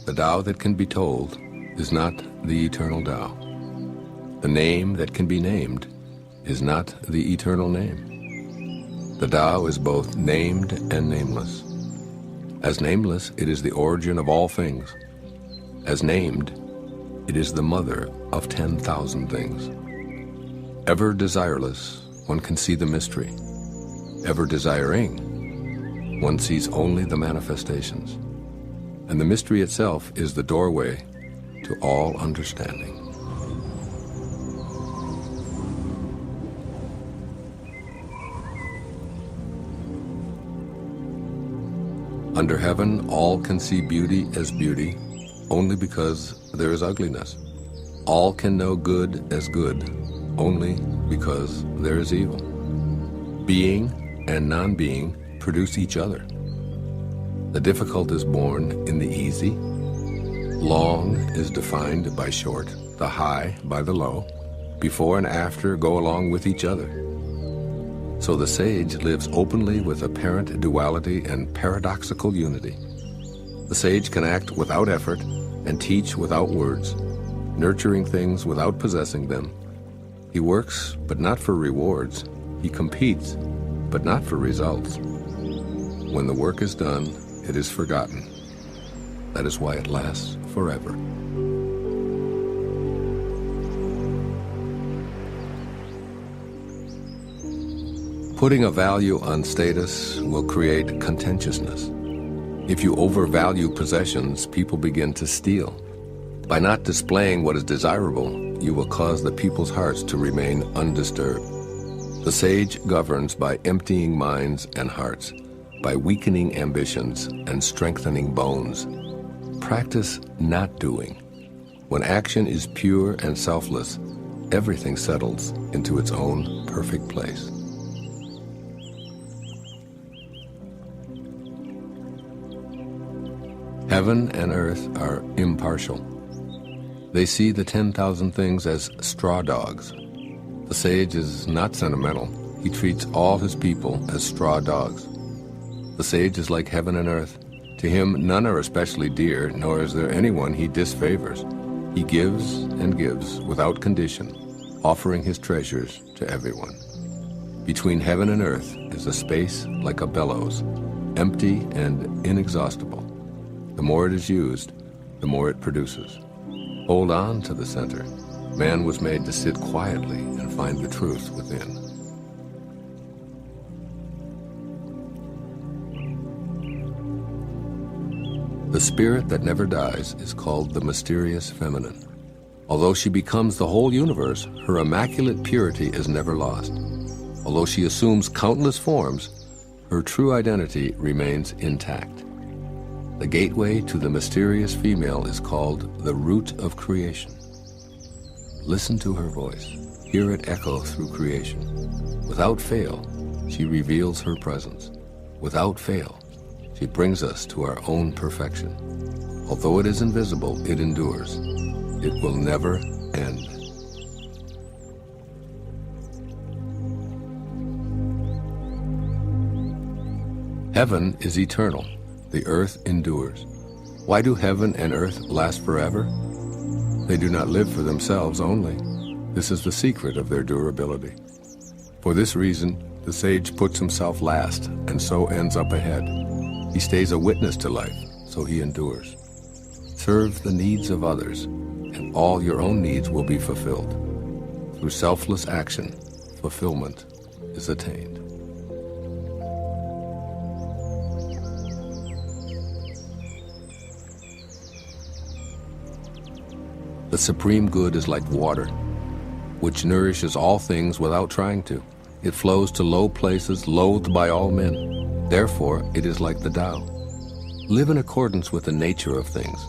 The Tao that can be told is not the eternal Tao. The name that can be named is not the eternal name. The Tao is both named and nameless. As nameless, it is the origin of all things. As named, it is the mother of 10,000 things. Ever desireless, one can see the mystery. Ever desiring, one sees only the manifestations. And the mystery itself is the doorway to all understanding. Under heaven, all can see beauty as beauty only because there is ugliness. All can know good as good only because there is evil. Being and non-being produce each other. The difficult is born in the easy. Long is defined by short, the high by the low. Before and after go along with each other. So the sage lives openly with apparent duality and paradoxical unity. The sage can act without effort and teach without words, nurturing things without possessing them. He works, but not for rewards. He competes, but not for results. When the work is done, it is forgotten. That is why it lasts forever. Putting a value on status will create contentiousness. If you overvalue possessions, people begin to steal. By not displaying what is desirable, you will cause the people's hearts to remain undisturbed. The sage governs by emptying minds and hearts, by weakening ambitions and strengthening bones. Practice not doing. When action is pure and selfless, everything settles into its own perfect place. Heaven and earth are impartial. They see the 10,000 things as straw dogs. The sage is not sentimental. He treats all his people as straw dogs. The sage is like heaven and earth. To him, none are especially dear, nor is there anyone he disfavors. He gives and gives without condition, offering his treasures to everyone. Between heaven and earth is a space like a bellows, empty and inexhaustible. The more it is used, the more it produces. Hold on to the center. Man was made to sit quietly and find the truth within. The spirit that never dies is called the mysterious feminine. Although she becomes the whole universe, her immaculate purity is never lost. Although she assumes countless forms, her true identity remains intact. The gateway to the mysterious female is called the root of creation. Listen to her voice. Hear it echo through creation. Without fail, she reveals her presence. Without fail, she brings us to our own perfection. Although it is invisible, it endures. It will never end. Heaven is eternal. The earth endures. Why do heaven and earth last forever? They do not live for themselves only. This is the secret of their durability. For this reason, the sage puts himself last and so ends up ahead. He stays a witness to life, so he endures. Serve the needs of others, and all your own needs will be fulfilled. Through selfless action, fulfillment is attained. The supreme good is like water, which nourishes all things without trying to. It flows to low places loathed by all men. Therefore, it is like the Tao. Live in accordance with the nature of things.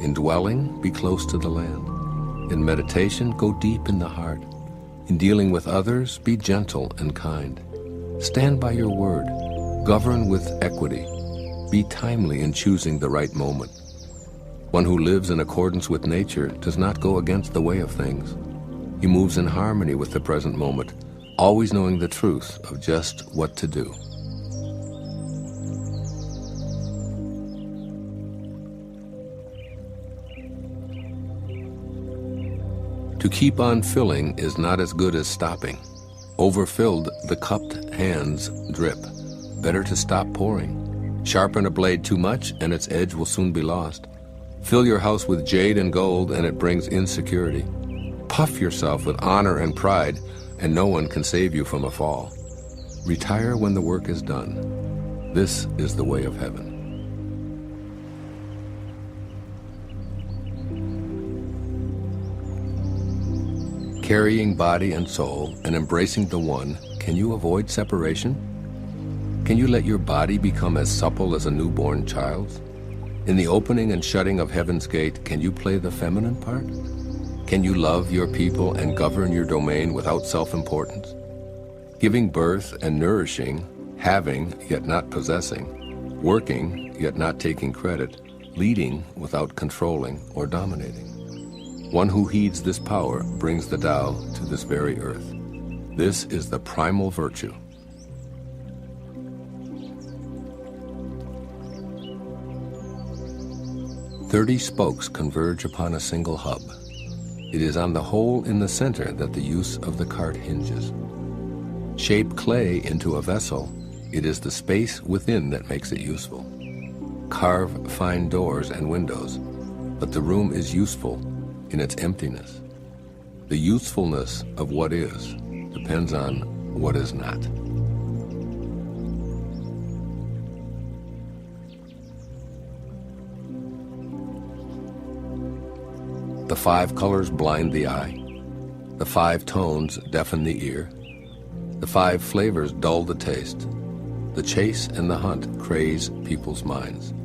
In dwelling, be close to the land. In meditation, go deep in the heart. In dealing with others, be gentle and kind. Stand by your word. Govern with equity. Be timely in choosing the right moment. One who lives in accordance with nature does not go against the way of things. He moves in harmony with the present moment, always knowing the truth of just what to do. To keep on filling is not as good as stopping. Overfilled, the cupped hands drip. Better to stop pouring. Sharpen a blade too much, and its edge will soon be lost. Fill your house with jade and gold, and it brings insecurity. Puff yourself with honor and pride, and no one can save you from a fall. Retire when the work is done. This is the way of heaven. Carrying body and soul and embracing the one, can you avoid separation? Can you let your body become as supple as a newborn child's? In the opening and shutting of heaven's gate, can you play the feminine part? Can you love your people and govern your domain without self-importance? Giving birth and nourishing, having yet not possessing, working yet not taking credit, leading without controlling or dominating. One who heeds this power brings the Tao to this very earth. This is the primal virtue. "30 spokes converge upon a single hub. It is on the hole in the center that the use of the cart hinges. Shape clay into a vessel, it is the space within that makes it useful. Carve fine doors and windows, but the room is useful in its emptiness. The usefulness of what is depends on what is not." The 5 colors blind the eye. The 5 tones deafen the ear. The 5 flavors dull the taste. The chase and the hunt craze people's minds.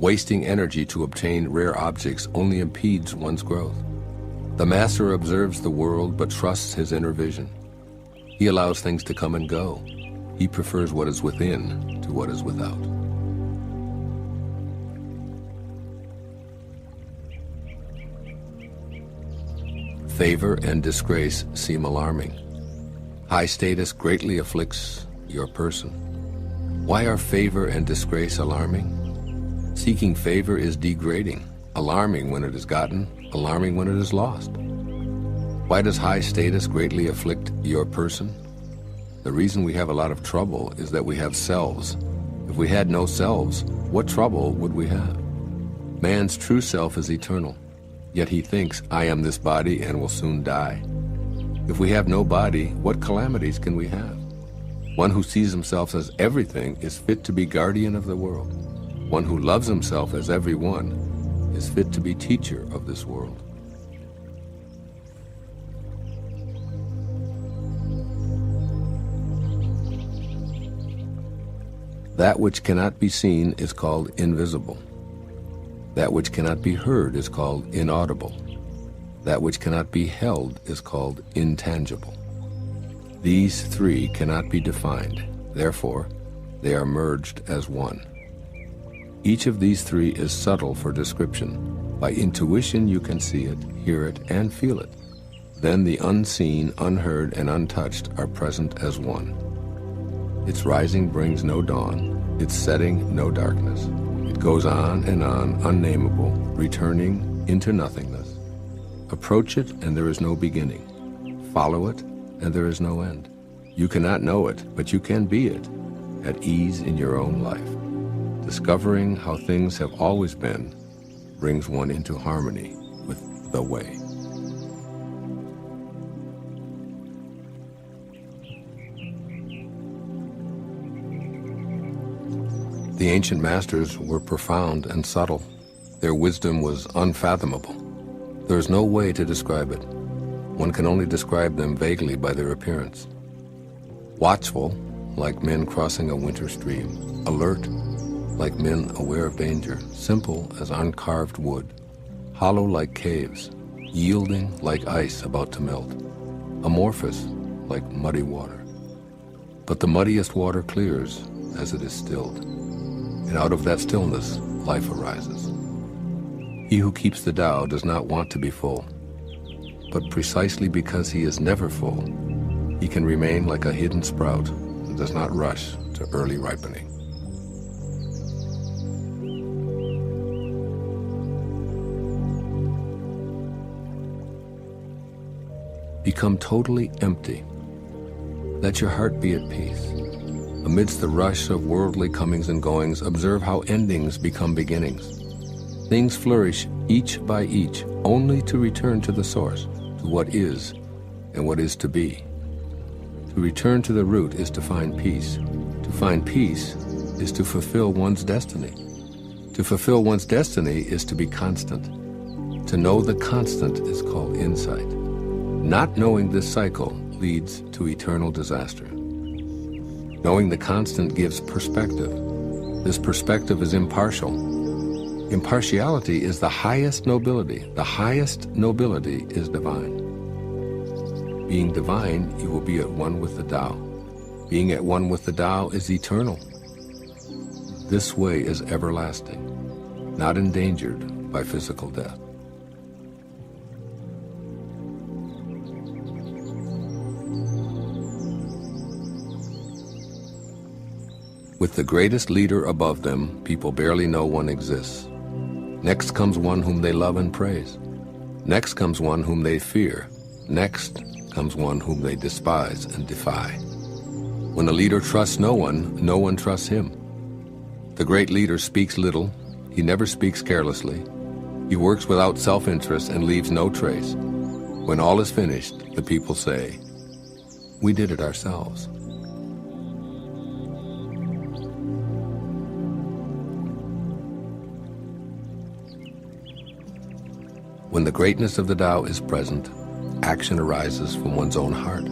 Wasting energy to obtain rare objects only impedes one's growth. The master observes the world but trusts his inner vision. He allows things to come and go. He prefers what is within to what is without. Favor and disgrace seem alarming. High status greatly afflicts your person. Why are favor and disgrace alarming? Seeking favor is degrading, alarming when it is gotten, alarming when it is lost. Why does high status greatly afflict your person? The reason we have a lot of trouble is that we have selves. If we had no selves, what trouble would we have? Man's true self is eternal, yet he thinks, "I am this body and will soon die." If we have no body, what calamities can we have? One who sees himself as everything is fit to be guardian of the world. One who loves himself as everyone is fit to be teacher of this world. That which cannot be seen is called invisible. That which cannot be heard is called inaudible. That which cannot be held is called intangible. These 3 cannot be defined, therefore they are merged as one. Each of these 3 is subtle for description. By intuition you can see it, hear it, and feel it. Then the unseen, unheard, and untouched are present as one. Its rising brings no dawn, its setting no darkness. It goes on, unnameable, returning into nothingness. Approach it, and there is no beginning. Follow it, and there is no end. You cannot know it, but you can be it, at ease in your own life. Discovering how things have always been brings one into harmony with the way. The ancient masters were profound and subtle. Their wisdom was unfathomable. There is no way to describe it. One can only describe them vaguely by their appearance. Watchful, like men crossing a winter stream. Alert, like men aware of danger. Simple as uncarved wood. Hollow like caves. Yielding like ice about to melt. Amorphous like muddy water. But the muddiest water clears as it is stilled. And out of that stillness, life arises. He who keeps the Tao does not want to be full. But precisely because he is never full, he can remain like a hidden sprout and does not rush to early ripening. Become totally empty. Let your heart be at peace. Amidst the rush of worldly comings and goings, observe how endings become beginnings. Things flourish each by each, only to return to the source, to what is and what is to be. To return to the root is to find peace. To find peace is to fulfill one's destiny. To fulfill one's destiny is to be constant. To know the constant is called insight. Not knowing this cycle leads to eternal disaster. Knowing the constant gives perspective. This perspective is impartial. Impartiality is the highest nobility. The highest nobility is divine. Being divine, you will be at one with the Tao. Being at one with the Tao is eternal. This way is everlasting, not endangered by physical death. With the greatest leader above them, people barely know one exists. Next comes one whom they love and praise. Next comes one whom they fear. Next comes one whom they despise and defy. When a leader trusts no one trusts him. The great leader speaks little. He never speaks carelessly. He works without self-interest and leaves no trace. When all is finished, the people say, "We did it ourselves." When the greatness of the Tao is present, action arises from one's own heart.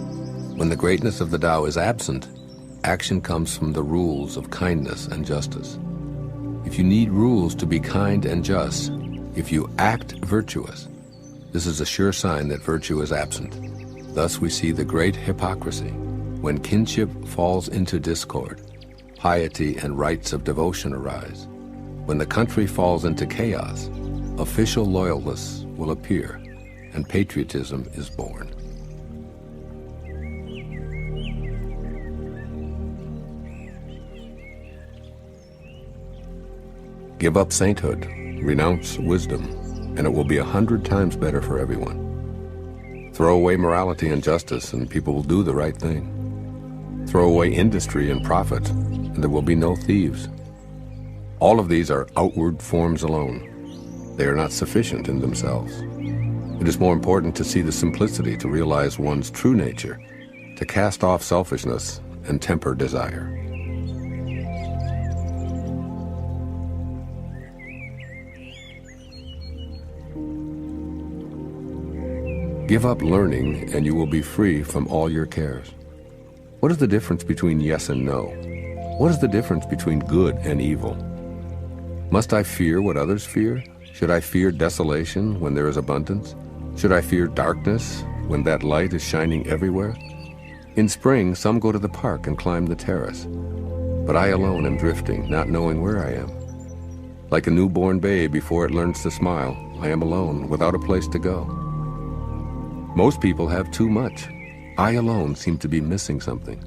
When the greatness of the Tao is absent, action comes from the rules of kindness and justice. If you need rules to be kind and just, if you act virtuous, this is a sure sign that virtue is absent. Thus we see the great hypocrisy. When kinship falls into discord, piety and rites of devotion arise. When the country falls into chaos, official loyalists will appear, and patriotism is born. Give up sainthood, renounce wisdom, and it will be 100 times better for everyone. Throw away morality and justice, and people will do the right thing. Throw away industry and profit, and there will be no thieves. All of these are outward forms alone. They are not sufficient in themselves. It is more important to see the simplicity, to realize one's true nature, to cast off selfishness and temper desire. Give up learning and you will be free from all your cares. What is the difference between yes and no? What is the difference between good and evil? Must I fear what others fear? Should I fear desolation when there is abundance? Should I fear darkness when that light is shining everywhere? In spring, some go to the park and climb the terrace, but I alone am drifting, not knowing where I am. Like a newborn babe before it learns to smile, I am alone, without a place to go. Most people have too much. I alone seem to be missing something.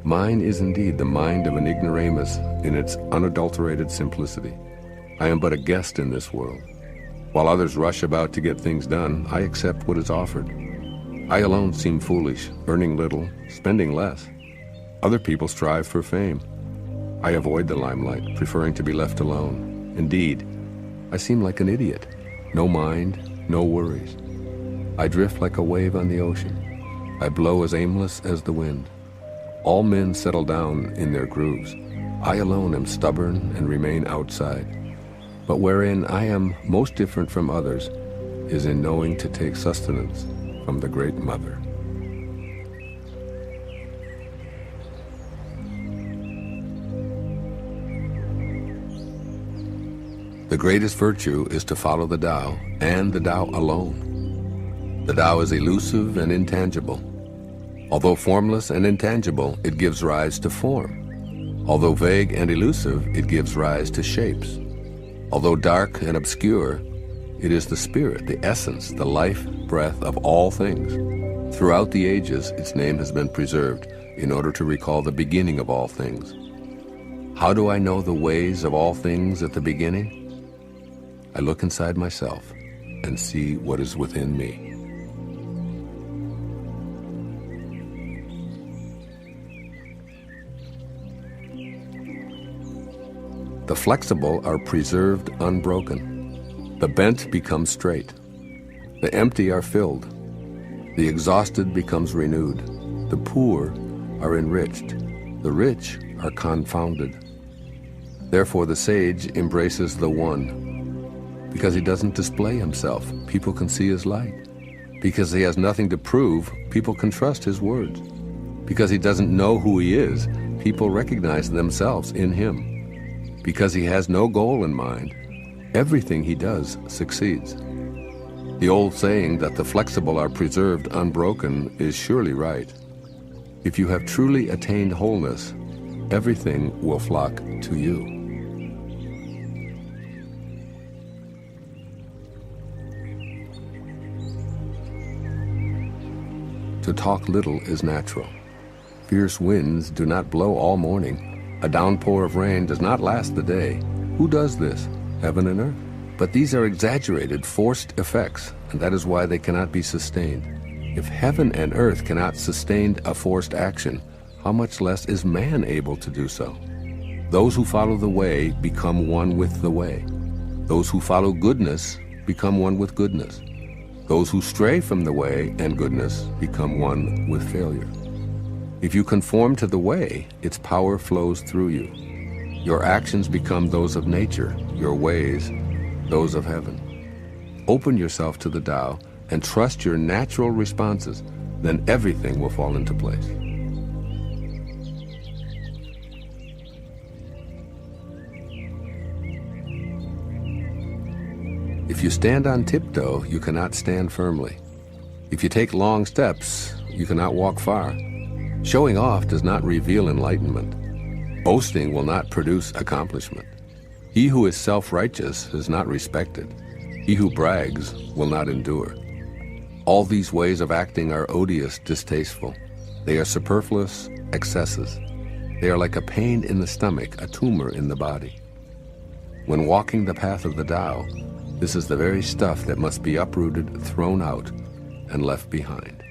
Mine is indeed the mind of an ignoramus in its unadulterated simplicity. I am but a guest in this world. While others rush about to get things done, I accept what is offered. I alone seem foolish, earning little, spending less. Other people strive for fame. I avoid the limelight, preferring to be left alone. Indeed, I seem like an idiot. No mind, no worries. I drift like a wave on the ocean. I blow as aimless as the wind. All men settle down in their grooves. I alone am stubborn and remain outside. But wherein I am most different from others is in knowing to take sustenance from the Great Mother. The greatest virtue is to follow the Tao, and the Tao alone. The Tao is elusive and intangible. Although formless and intangible, it gives rise to form. Although vague and elusive, it gives rise to shapes. Although dark and obscure, it is the spirit, the essence, the life breath of all things. Throughout the ages, its name has been preserved in order to recall the beginning of all things. How do I know the ways of all things at the beginning? I look inside myself and see what is within me. The flexible are preserved unbroken. The bent become straight. The empty are filled. The exhausted becomes renewed. The poor are enriched. The rich are confounded. Therefore the sage embraces the one. Because he doesn't display himself, people can see his light. Because he has nothing to prove, people can trust his words. Because he doesn't know who he is, people recognize themselves in him. Because he has no goal in mind, everything he does succeeds. The old saying that the flexible are preserved unbroken is surely right. If you have truly attained wholeness, everything will flock to you. To talk little is natural. Fierce winds do not blow all morning. A downpour of rain does not last the day. Who does this? Heaven and earth? But these are exaggerated, forced effects, and that is why they cannot be sustained. If heaven and earth cannot sustain a forced action, how much less is man able to do so? Those who follow the way become one with the way. Those who follow goodness become one with goodness. Those who stray from the way and goodness become one with failure. If you conform to the way, its power flows through you. Your actions become those of nature, your ways those of heaven. Open yourself to the Tao and trust your natural responses, then everything will fall into place. If you stand on tiptoe, you cannot stand firmly. If you take long steps, you cannot walk far. Showing off does not reveal enlightenment. Boasting will not produce accomplishment. He who is self-righteous is not respected. He who brags will not endure. All these ways of acting are odious, distasteful. They are superfluous excesses. They are like a pain in the stomach, a tumor in the body. When walking the path of the Tao, this is the very stuff that must be uprooted, thrown out, and left behind.